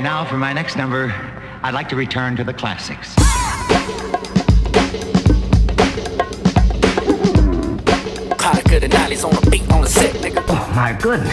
And now for my next number, I'd like to return to the classics. Product of the 90s on the beat, on the set, nigga. Oh, my goodness.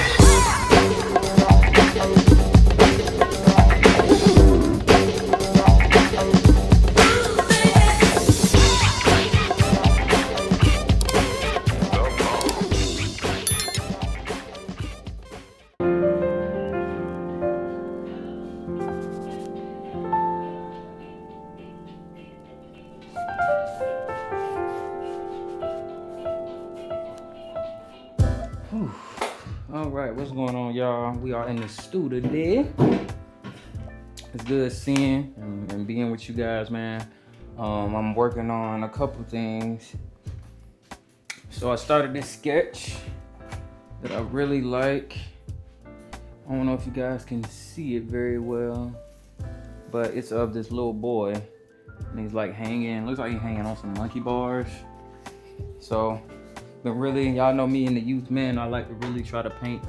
All right, what's going on, y'all? We are in the studio today. It's good seeing and being with you guys, man. I'm working on a couple things. So I started this sketch that I really like. I don't know if you guys can see it very well, but it's of this little boy, and he's like hanging. Looks like he's hanging on some monkey bars. So. But really, y'all know me and the youth, man, I like to really try to paint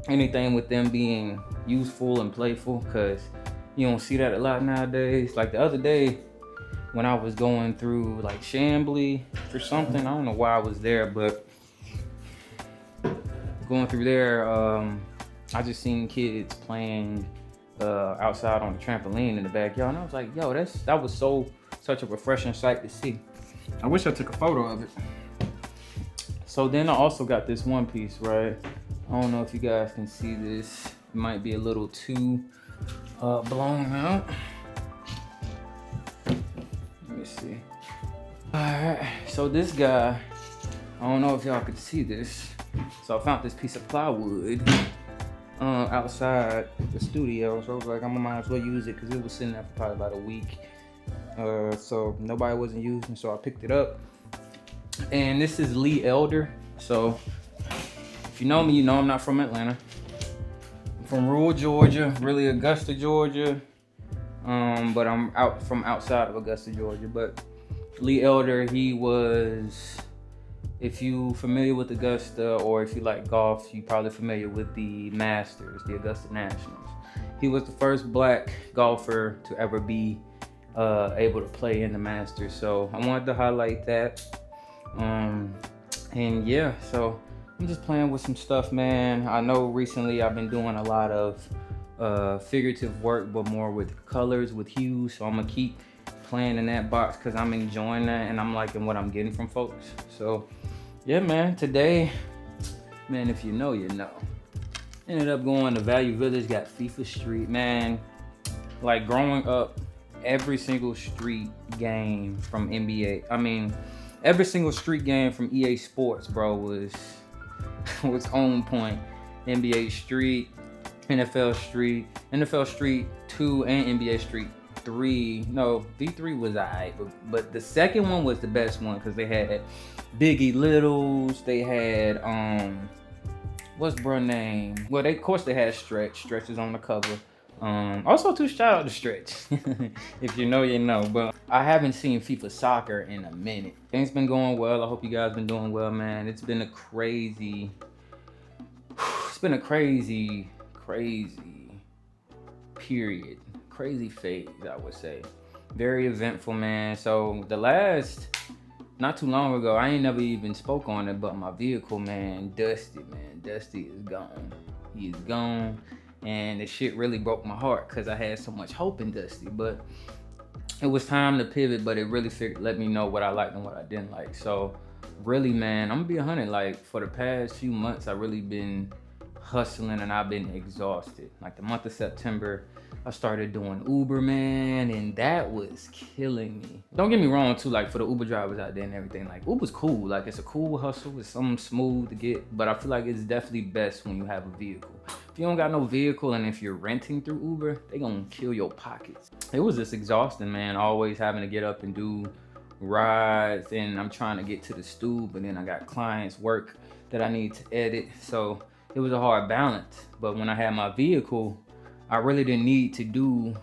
anything with them being useful and playful, because you don't see that a lot nowadays. Like the other day when I was going through like Chambly for something, I don't know why I was there, but going through there, I just seen kids playing outside on the trampoline in the backyard, and I was like, yo, that was such a refreshing sight to see. I wish I took a photo of it. So then I also got this one piece, right? I don't know if you guys can see this. It might be a little too blown out. Let me see. All right, so this guy, I don't know if y'all could see this. So I found this piece of plywood outside the studio. So I was like, I might as well use it because it was sitting there for probably about a week. So nobody wasn't using, so I picked it up. And this is Lee Elder. So if you know me, you know I'm not from Atlanta. I'm from rural Georgia, really Augusta, Georgia. But I'm from outside of Augusta, Georgia. But Lee Elder, he was, if you familiar with Augusta or if you like golf, you probably familiar with the Masters, the Augusta Nationals. He was the first black golfer to ever be able to play in the Masters. So I wanted to highlight that. And yeah, so I'm just playing with some stuff, man. I know recently I've been doing a lot of figurative work, but more with colors, with hues. So I'm gonna keep playing in that box because I'm enjoying that and I'm liking what I'm getting from folks. So yeah, man, today, man, if you know, you know. Ended up going to Value Village, got FIFA Street, man. Like growing up, every single street game from NBA, every single street game from EA Sports, bro, was on point. NBA Street, NFL Street 2, and NBA Street 3. No, V3 was alright, but the second one was the best one because they had Biggie Littles, they had what's bruh name? Well, of course they had Stretch is on the cover. Also to shout out to Stretch. If you know, you know. But I haven't seen FIFA Soccer in a minute. Things been going well. I hope you guys been doing well, man. It's been a crazy period. Crazy phase, I would say. Very eventful, man. So not too long ago, I ain't never even spoke on it, but my vehicle, man, Dusty is gone. He is gone. And the shit really broke my heart because I had so much hope in Dusty. But it was time to pivot, but it really let me know what I liked and what I didn't like. So really, man, I'm gonna be 100. Like for the past few months, I've really been hustling and I've been exhausted. Like the month of September, I started doing Uber, man, and that was killing me. Don't get me wrong too, like for the Uber drivers out there and everything, like Uber's cool. Like it's a cool hustle, it's something smooth to get, but I feel like it's definitely best when you have a vehicle. If you don't got no vehicle and if you're renting through Uber, they gonna kill your pockets. It was just exhausting, man, always having to get up and do rides, and I'm trying to get to the stool, but then I got clients, work that I need to edit, so it was a hard balance. But when I had my vehicle, I really didn't need to do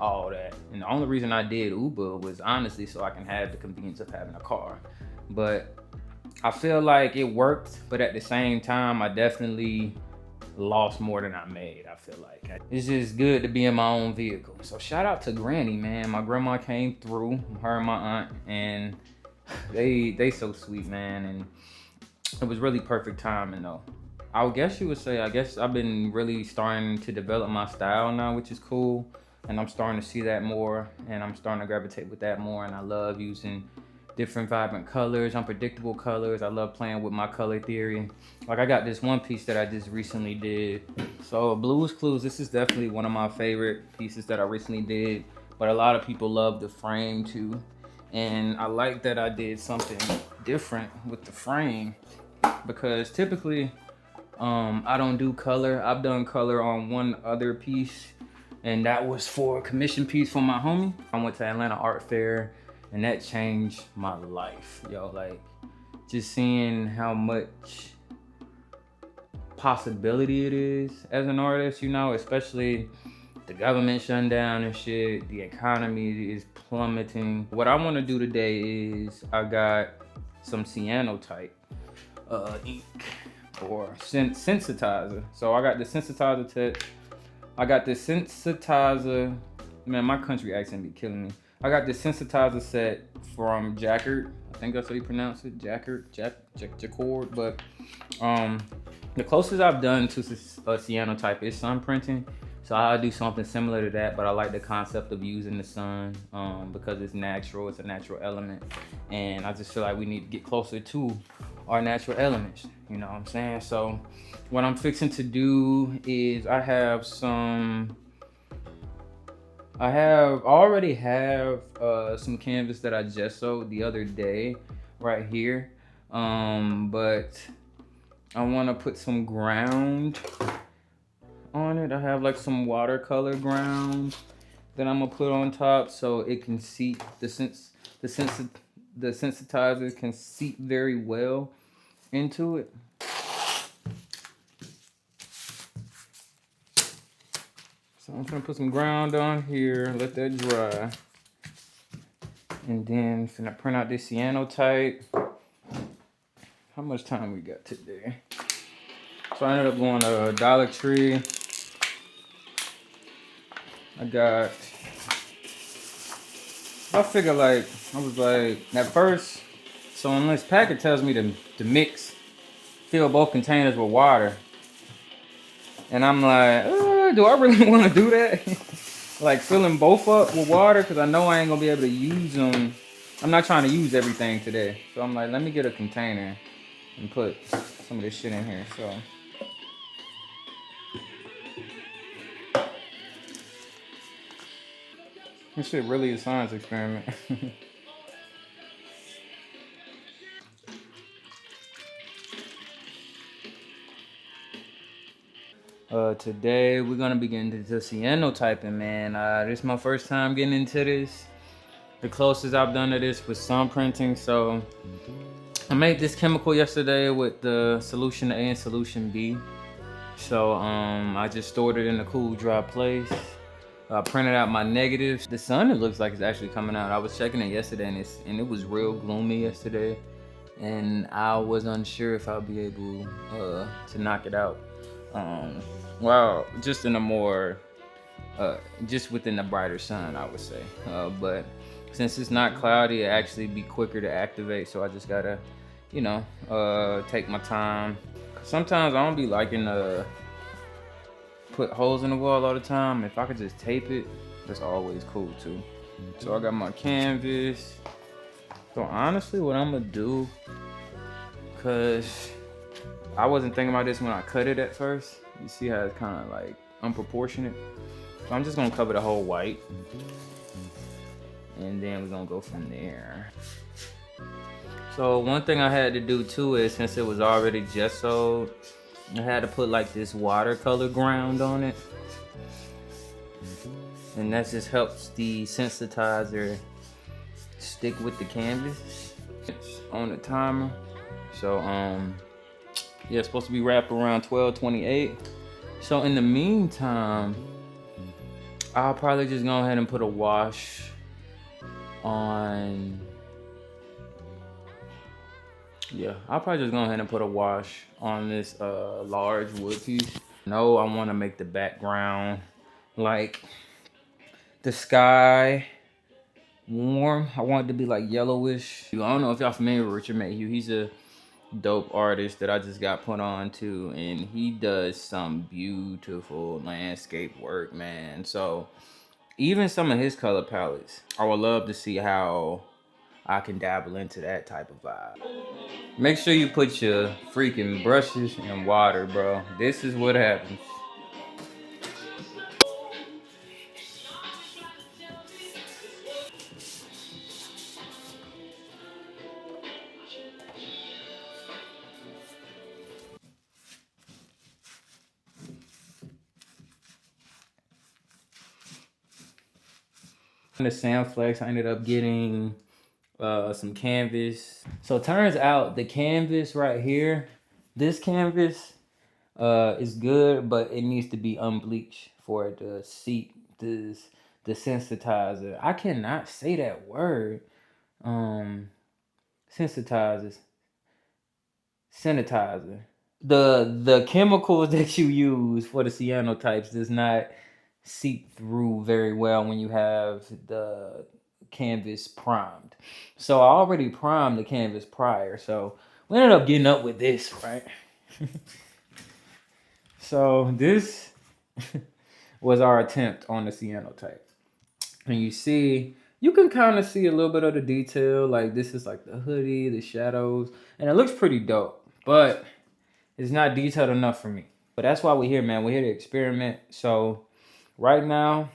all that. And the only reason I did Uber was honestly so I can have the convenience of having a car. But I feel like it worked, but at the same time, I definitely lost more than I made, I feel like. It's just good to be in my own vehicle. So shout out to Granny, man. My grandma came through, her and my aunt, and they so sweet, man. And it was really perfect timing though. I guess you would say, I guess I've been really starting to develop my style now, which is cool. And I'm starting to see that more, and I'm starting to gravitate with that more. And I love using different vibrant colors, unpredictable colors. I love playing with my color theory. Like I got this one piece that I just recently did. So Blues Clues, this is definitely one of my favorite pieces that I recently did, but a lot of people love the frame too. And I like that I did something different with the frame, because typically I don't do color. I've done color on one other piece, and that was for a commission piece for my homie. I went to Atlanta Art Fair, and that changed my life, yo. Like, just seeing how much possibility it is as an artist, you know, especially the government shutting down and shit, the economy is plummeting. What I want to do today is I got some cyanotype ink or sensitizer. So I got the sensitizer tip. I got the sensitizer. Man, my country accent be killing me. I got the sensitizer set from Jacquard. I think that's how you pronounce it, Jacquard, Jacquard. But the closest I've done to cyanotype is sun printing. So I'll do something similar to that, but I like the concept of using the sun because it's natural, it's a natural element. And I just feel like we need to get closer to our natural elements, you know what I'm saying? So what I'm fixing to do is I already have some canvas that I gessoed the other day right here. But I want to put some ground on it. I have like some watercolor ground that I'm gonna put on top so it can seep, the sensitizer can seep very well into it. So I'm gonna put some ground on here, let that dry. And then finna print out this cyanotype. How much time we got today? So I ended up going to Dollar Tree. I figured like, I was like, at first, so on this packet tells me to fill both containers with water. And I'm like, do I really want to do that? Like filling both up with water, because I know I ain't gonna be able to use them. I'm not trying to use everything today. So I'm like, let me get a container and put some of this shit in here, so. This shit really a science experiment. Today we're gonna be getting into cyanotyping, man. This is my first time getting into this. The closest I've done to this was sun printing. So I made this chemical yesterday with the solution A and solution B. So I just stored it in a cool, dry place. I printed out my negatives. The sun, it looks like it's actually coming out. I was checking it yesterday and it was real gloomy yesterday. And I was unsure if I'll be able to knock it out. Well, just in a more, just within the brighter sun, I would say. But since it's not cloudy, it actually be quicker to activate. So I just gotta, you know, take my time. Sometimes I don't be liking to put holes in the wall all the time. If I could just tape it, that's always cool too. So I got my canvas. So honestly, what I'm gonna do, cause I wasn't thinking about this when I cut it at first. You see how it's kind of like unproportionate. So I'm just gonna cover the whole white. And then we're gonna go from there. So one thing I had to do too is, since it was already gessoed, I had to put like this watercolor ground on it. And that just helps the sensitizer stick with the canvas. It's on the timer. So yeah, it's supposed to be wrapped around 12:28. So in the meantime, I'll probably just go ahead and put a wash on. Yeah, I'll probably just go ahead and put a wash on this large wood piece. No, I want to make the background like the sky warm. I want it to be like yellowish. I don't know if y'all familiar with Richard Mayhew. He's a dope artist that I just got put on to, and he does some beautiful landscape work, man. So even some of his color palettes, I would love to see how I can dabble into that type of vibe. Make sure you put your freaking brushes in water, bro. This is what happens. The Sandflex, I ended up getting some canvas. So it turns out the canvas right here, this canvas is good, but it needs to be unbleached for it to seep this desensitizer. I cannot say that word. Sensitizers, sanitizer. The chemicals that you use for the cyanotypes does not seep through very well when you have the canvas primed. So I already primed the canvas prior, so we ended up getting up with this, right? So this was our attempt on the cyanotype. And you can kind of see a little bit of the detail. Like this is like the hoodie, the shadows, and it looks pretty dope, but it's not detailed enough for me. But that's why we're here, man. We're here to experiment. So right now,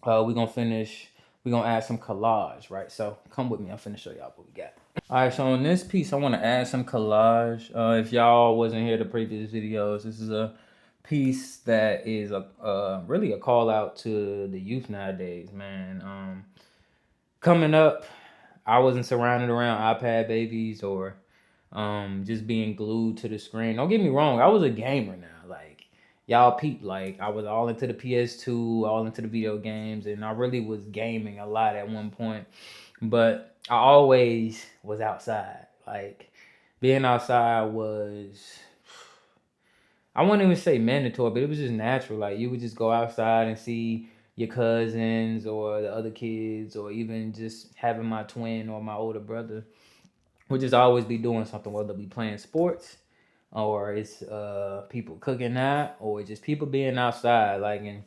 we're gonna add some collage, right? So come with me, I'm finna show y'all what we got. All right, so on this piece, I wanna add some collage. If y'all wasn't here the previous videos, this is a piece that is really a call out to the youth nowadays, man. Coming up, I wasn't surrounded around iPad babies or just being glued to the screen. Don't get me wrong, I was a gamer now. Like y'all peep, like I was all into the PS2, all into the video games, and I really was gaming a lot at one point. But I always was outside. Like being outside was, I wouldn't even say mandatory, but it was just natural. Like you would just go outside and see your cousins or the other kids, or even just having my twin or my older brother would just always be doing something, whether it be playing sports or it's people cooking out or just people being outside. Like, and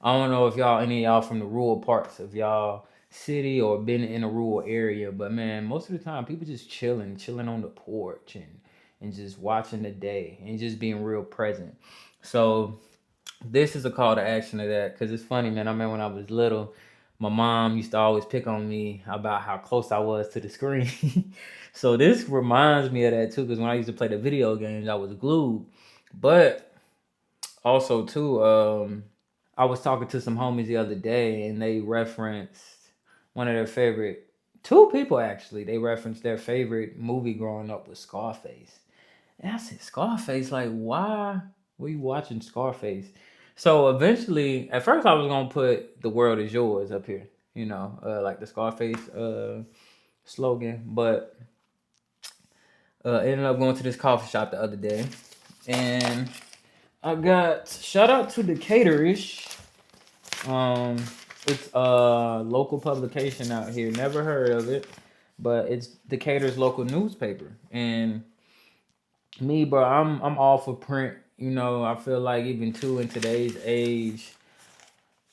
I don't know if any of y'all from the rural parts of y'all city or been in a rural area, but man, most of the time people just chilling on the porch and just watching the day and just being real present. So this is a call to action to that, because it's funny, man. I remember when I was little, my mom used to always pick on me about how close I was to the screen. So this reminds me of that too, because when I used to play the video games, I was glued. But also too, I was talking to some homies the other day, and they referenced one of their favorite, two people actually, they referenced their favorite movie growing up was Scarface. And I said, Scarface, like, why were you watching Scarface? So eventually, at first, I was gonna put "The World Is Yours" up here, like the Scarface slogan. But ended up going to this coffee shop the other day, and I got shout out to Decatur-ish. It's a local publication out here. Never heard of it, but it's Decatur's local newspaper. And me, bro, I'm all for print. I feel like even too in today's age,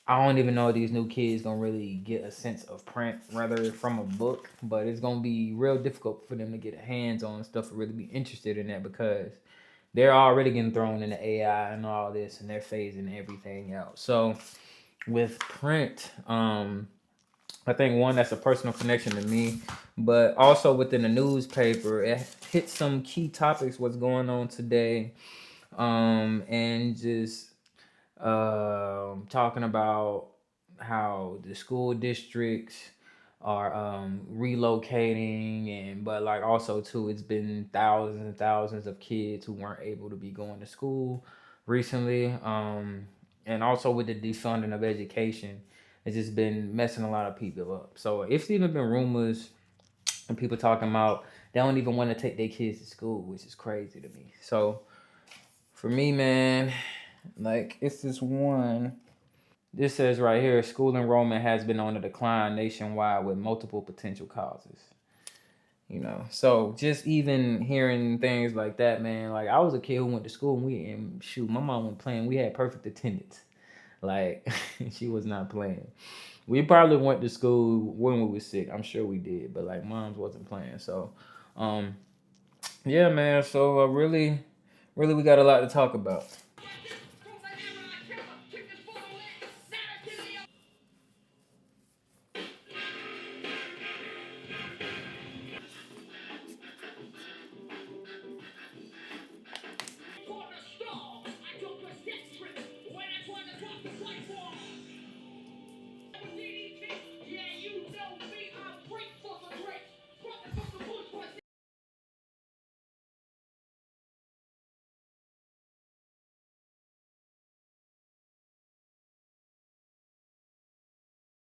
I don't even know if these new kids gonna really get a sense of print, rather from a book. But it's gonna be real difficult for them to get hands on stuff or really be interested in that, because they're already getting thrown into AI and all this, and they're phasing everything out. So with print, I think one, that's a personal connection to me, but also within the newspaper, it hits some key topics, what's going on today, and just talking about how the school districts are relocating, but like also too, it's been thousands and thousands of kids who weren't able to be going to school recently, and also with the defunding of education, it's just been messing a lot of people up. So it's even been rumors and people talking about they don't even want to take their kids to school, which is crazy to me. So for me, man, Like, it's this one. This says right here, school enrollment has been on a decline nationwide with multiple potential causes. So just even hearing things like that, man. Like, I was a kid who went to school, and shoot, my mom went playing. We had perfect attendance. Like, she was not playing. We probably went to school when we were sick. I'm sure we did, but like, moms wasn't playing. So, yeah, man. So really, we got a lot to talk about.